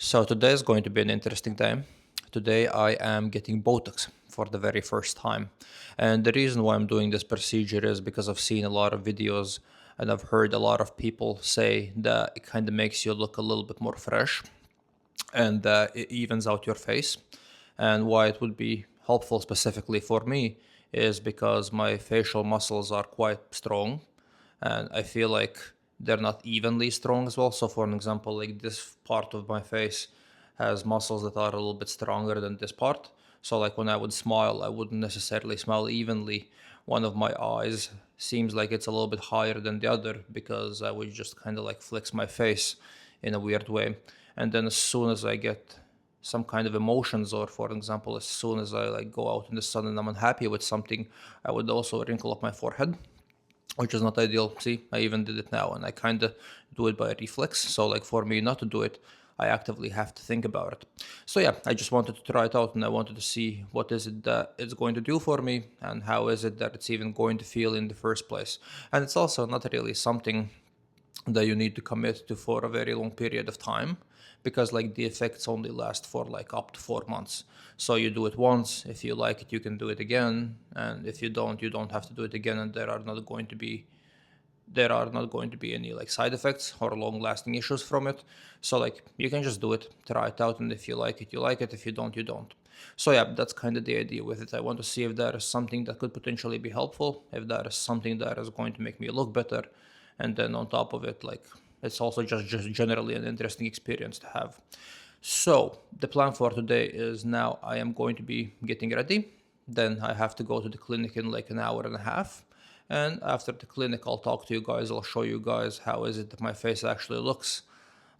So today is going to be an interesting day. Today I am getting Botox for the very first time. And the reason why I'm doing this procedure is because I've seen a lot of videos and I've heard a lot of people say that it kind of makes you look a little bit more fresh and it evens out your face. And why it would be helpful specifically for me is because my facial muscles are quite strong and I feel like they're not evenly strong as well. So, for an example, like this part of my face has muscles that are a little bit stronger than this part. So, like when I would smile, I wouldn't necessarily smile evenly. One of my eyes seems like it's a little bit higher than the other because I would just kind of like flex my face in a weird way. And then as soon as I get some kind of emotions, or for example, as soon as I like go out in the sun and I'm unhappy with something, I would also wrinkle up my forehead, which is not ideal. See, I even did it now and I kind of do it by reflex. So, like, for me not to do it, I actively have to think about it. So, yeah, I just wanted to try it out and I wanted to see what is it that it's going to do for me and how is it that it's even going to feel in the first place. And it's also not really something that you need to commit to for a very long period of time because like the effects only last for like up to 4 months. So you do it once. If you like it, you can do it again, and if you don't have to do it again, and there are not going to be any like side effects or long lasting issues from it. So like you can just do it, try it out, and if you like it, you like it. If you don't, you don't. So yeah, that's kind of the idea with it. I want to see if there is something that could potentially be helpful, if there is something that is going to make me look better, and then on top of it, like it's also just generally an interesting experience to have. So the plan for today is now I am going to be getting ready. Then I have to go to the clinic in like an hour and a half. And after the clinic, I'll talk to you guys. I'll show you guys how is it that my face actually looks.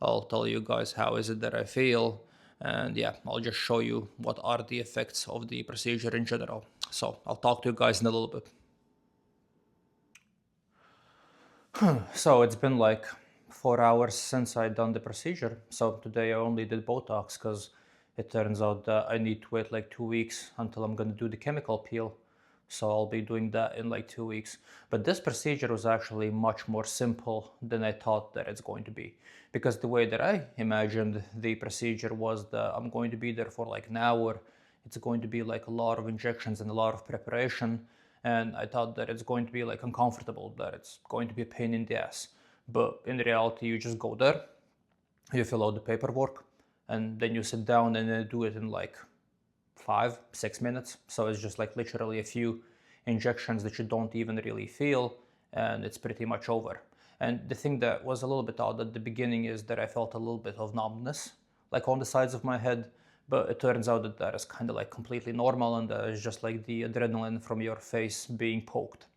I'll tell you guys how is it that I feel. And yeah, I'll just show you what are the effects of the procedure in general. So I'll talk to you guys in a little bit. So it's been like 4 hours since I done the procedure. So today I only did Botox because it turns out that I need to wait like 2 weeks until I'm gonna do the chemical peel. So I'll be doing that in like 2 weeks. But this procedure was actually much more simple than I thought that it's going to be. Because the way that I imagined the procedure was that I'm going to be there for like an hour. It's going to be like a lot of injections and a lot of preparation, and I thought that it's going to be like uncomfortable, that it's going to be a pain in the ass. But in reality, you just go there, you fill out the paperwork, and then you sit down and then do it in like 5, 6 minutes. So it's just like literally a few injections that you don't even really feel, and it's pretty much over. And the thing that was a little bit odd at the beginning is that I felt a little bit of numbness, like on the sides of my head. But it turns out that that is kind of like completely normal, and that is just like the adrenaline from your face being poked.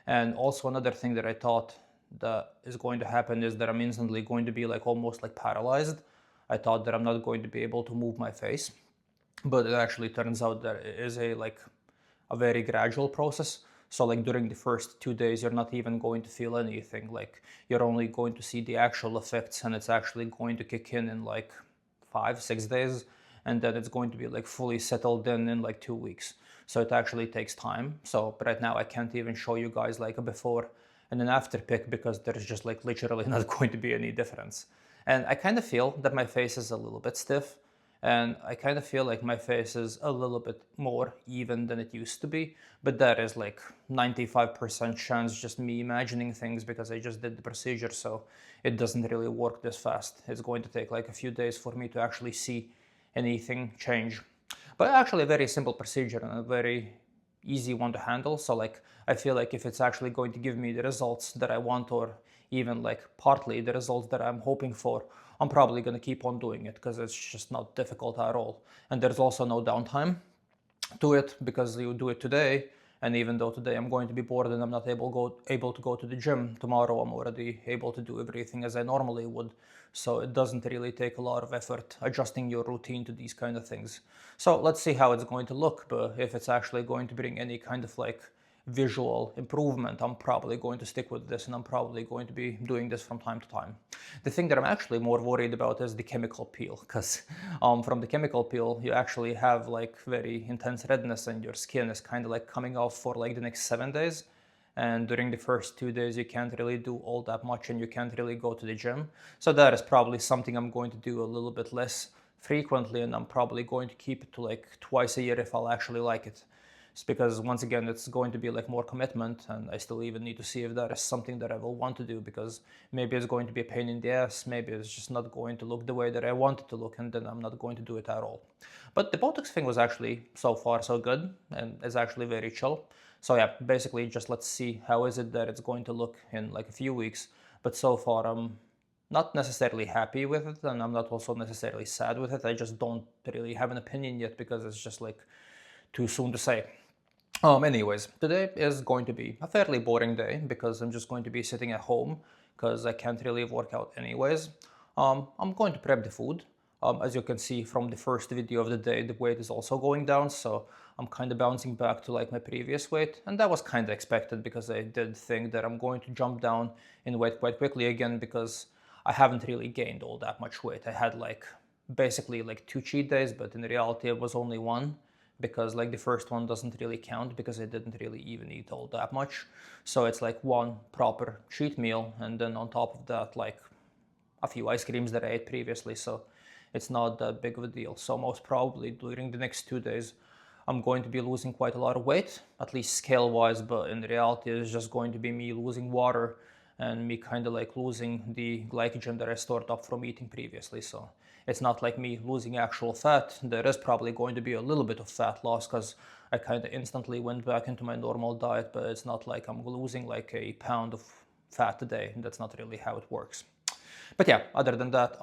And also another thing that I thought that is going to happen is that I'm instantly going to be like almost like paralyzed. I thought that I'm not going to be able to move my face, but it actually turns out that it is a very gradual process. So like during the first 2 days, you're not even going to feel anything. Like you're only going to see the actual effects, and it's actually going to kick in like 5, 6 days, and then it's going to be like fully settled in like 2 weeks. So it actually takes time. So right now I can't even show you guys like a before and an after pic because there's just like literally not going to be any difference. And I kind of feel that my face is a little bit stiff, and I kind of feel like my face is a little bit more even than it used to be, but that is like 95% chance just me imagining things because I just did the procedure, so it doesn't really work this fast. It's going to take like a few days for me to actually see anything change. But actually a very simple procedure and a very easy one to handle. So like I feel like if it's actually going to give me the results that I want, or even like partly the results that I'm hoping for, I'm probably going to keep on doing it because it's just not difficult at all. And there's also no downtime to it because you do it today, and even though today I'm going to be bored and I'm not able to go to the gym, tomorrow I'm already able to do everything as I normally would. So it doesn't really take a lot of effort adjusting your routine to these kind of things. So let's see how it's going to look, but if it's actually going to bring any kind of like visual improvement, I'm probably going to stick with this, and I'm probably going to be doing this from time to time. The thing that I'm actually more worried about is the chemical peel, because from the chemical peel, you actually have like very intense redness and your skin is kind of like coming off for like the next 7 days. And during the first 2 days, you can't really do all that much and you can't really go to the gym. So that is probably something I'm going to do a little bit less frequently, and I'm probably going to keep it to like twice a year if I'll actually like it. It's because once again, it's going to be like more commitment, and I still even need to see if that is something that I will want to do, because maybe it's going to be a pain in the ass, maybe it's just not going to look the way that I want it to look, and then I'm not going to do it at all. But the Botox thing was actually so far so good, and it's actually very chill. So yeah, basically just let's see how is it that it's going to look in like a few weeks. But so far I'm not necessarily happy with it, and I'm not also necessarily sad with it. I just don't really have an opinion yet because it's just like too soon to say. Anyways, today is going to be a fairly boring day because I'm just going to be sitting at home because I can't really work out anyways. I'm going to prep the food. As you can see from the first video of the day, the weight is also going down, so I'm kind of bouncing back to like my previous weight, and that was kind of expected because I did think that I'm going to jump down in weight quite quickly again because I haven't really gained all that much weight. I had like basically like 2 cheat days, but in reality it was only one, because like the first one doesn't really count because I didn't really even eat all that much. So it's like one proper cheat meal, and then on top of that like a few ice creams that I ate previously, so it's not that big of a deal. So most probably during the next 2 days I'm going to be losing quite a lot of weight, at least scale wise, but in reality it's just going to be me losing water and me kind of like losing the glycogen that I stored up from eating previously. So it's not like me losing actual fat. There is probably going to be a little bit of fat loss because I kind of instantly went back into my normal diet, but it's not like I'm losing like a pound of fat a day. That's not really how it works. But yeah, other than that,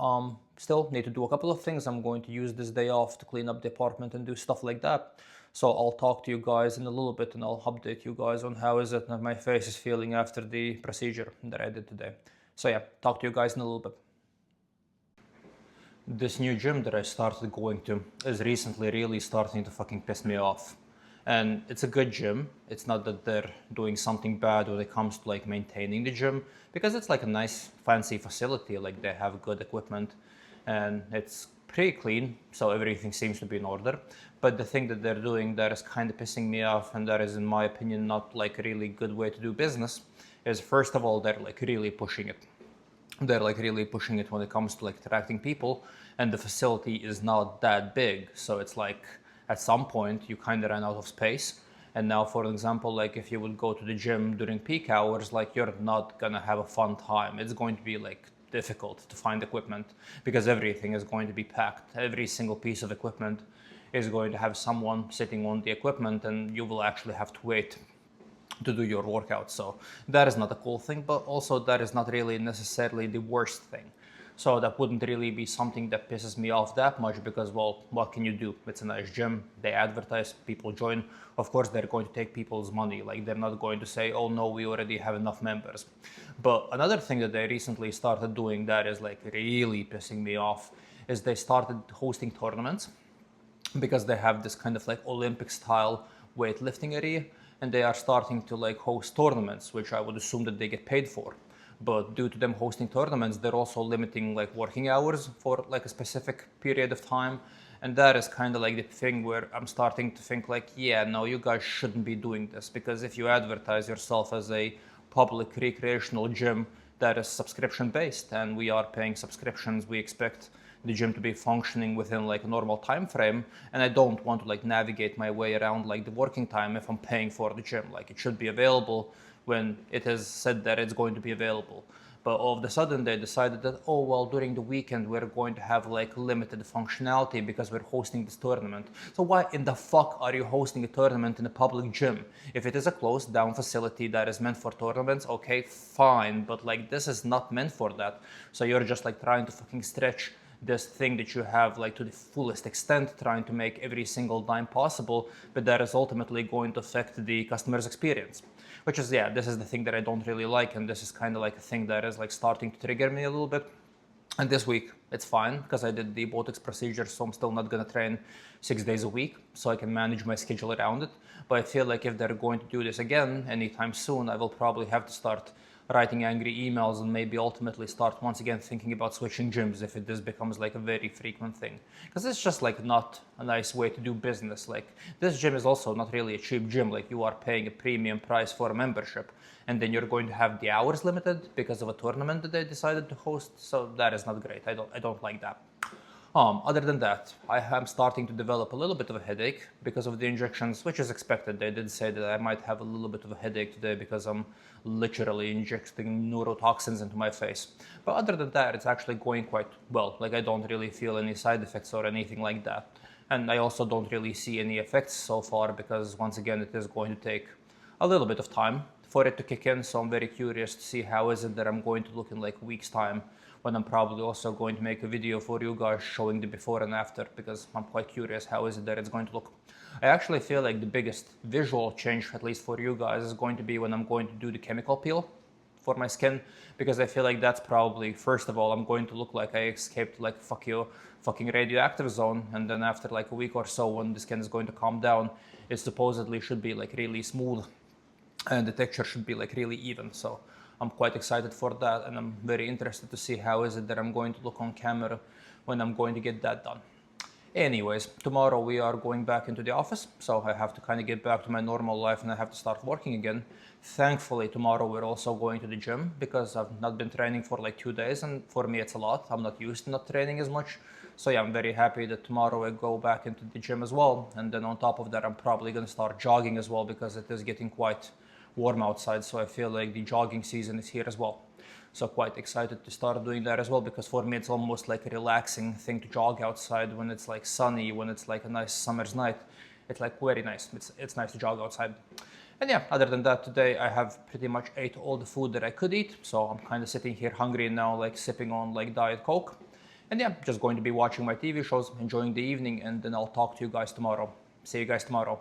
still need to do a couple of things. I'm going to use this day off to clean up the apartment and do stuff like that. So I'll talk to you guys in a little bit and I'll update you guys on how is it that my face is feeling after the procedure that I did today. So yeah, talk to you guys in a little bit. This new gym that I started going to is recently really starting to fucking piss me off. And it's a good gym. It's not that they're doing something bad when it comes to like maintaining the gym, because it's like a nice fancy facility. Like they have good equipment and it's pretty clean, so everything seems to be in order. But the thing that they're doing that is kind of pissing me off, and that is in my opinion not like a really good way to do business, is first of all they're like really pushing it. They're like really pushing it when it comes to like attracting people, and the facility is not that big, so it's like at some point you kind of run out of space. And now, for example, like if you would go to the gym during peak hours, like you're not gonna have a fun time. It's going to be like difficult to find equipment because everything is going to be packed. Every single piece of equipment is going to have someone sitting on the equipment, and you will actually have to wait to do your workout. So that is not a cool thing, but also that is not really necessarily the worst thing. So that wouldn't really be something that pisses me off that much because, well, what can you do? It's a nice gym, they advertise, people join. Of course, they're going to take people's money. Like they're not going to say, oh no, we already have enough members. But another thing that they recently started doing that is like really pissing me off is they started hosting tournaments, because they have this kind of like Olympic style weightlifting area, and they are starting to like host tournaments, which I would assume that they get paid for. But due to them hosting tournaments, they're also limiting like working hours for like a specific period of time. And that is kind of like the thing where I'm starting to think like, yeah, no, you guys shouldn't be doing this, because if you advertise yourself as a public recreational gym that is subscription based, and we are paying subscriptions, we expect the gym to be functioning within like a normal time frame, and I don't want to like navigate my way around like the working time if I'm paying for the gym. Like it should be available when it is said that it's going to be available. But all of a sudden they decided that, oh well, during the weekend we're going to have like limited functionality because we're hosting this tournament. So why in the fuck are you hosting a tournament in a public gym? If it is a closed down facility that is meant for tournaments, okay, fine, but like this is not meant for that. So you're just like trying to fucking stretch this thing that you have like to the fullest extent, trying to make every single dime possible, but that is ultimately going to affect the customer's experience. Which is, yeah, this is the thing that I don't really like, and this is kind of like a thing that is like starting to trigger me a little bit. And this week it's fine because I did the Botox procedure, so I'm still not gonna train 6 days a week, so I can manage my schedule around it. But I feel like if they're going to do this again anytime soon, I will probably have to start writing angry emails and maybe ultimately start once again thinking about switching gyms if this becomes like a very frequent thing. Because it's just like not a nice way to do business. Like this gym is also not really a cheap gym. Like you are paying a premium price for a membership, and then you're going to have the hours limited because of a tournament that they decided to host. So that is not great. I don't like that. Other than that, I am starting to develop a little bit of a headache because of the injections, which is expected. They did say that I might have a little bit of a headache today because I'm literally injecting neurotoxins into my face. But other than that, it's actually going quite well. Like I don't really feel any side effects or anything like that. And I also don't really see any effects so far because once again, it is going to take a little bit of time for it to kick in. So I'm very curious to see how is it that I'm going to look in like a week's time, when I'm probably also going to make a video for you guys showing the before and after, because I'm quite curious how is it that it's going to look. I actually feel like the biggest visual change, at least for you guys, is going to be when I'm going to do the chemical peel for my skin, because I feel like that's probably, first of all, I'm going to look like I escaped like fucking radioactive zone, and then after like a week or so when the skin is going to calm down, it supposedly should be like really smooth and the texture should be like really even. So I'm quite excited for that, and I'm very interested to see how is it that I'm going to look on camera when I'm going to get that done. Anyways, tomorrow we are going back into the office, so I have to kind of get back to my normal life and I have to start working again. Thankfully, tomorrow we're also going to the gym because I've not been training for like 2 days, and for me it's a lot. I'm not used to not training as much. So yeah, I'm very happy that tomorrow I go back into the gym as well. And then on top of that, I'm probably going to start jogging as well because it is getting quite warm outside, so I feel like the jogging season is here as well. So quite excited to start doing that as well, because for me it's almost like a relaxing thing to jog outside when it's like sunny, when it's like a nice summer's night. It's like very nice. It's nice to jog outside. And yeah, other than that, today I have pretty much ate all the food that I could eat, so I'm kind of sitting here hungry now, like sipping on like Diet Coke. And yeah, just going to be watching my TV shows, enjoying the evening, and then I'll talk to you guys tomorrow. See you guys tomorrow.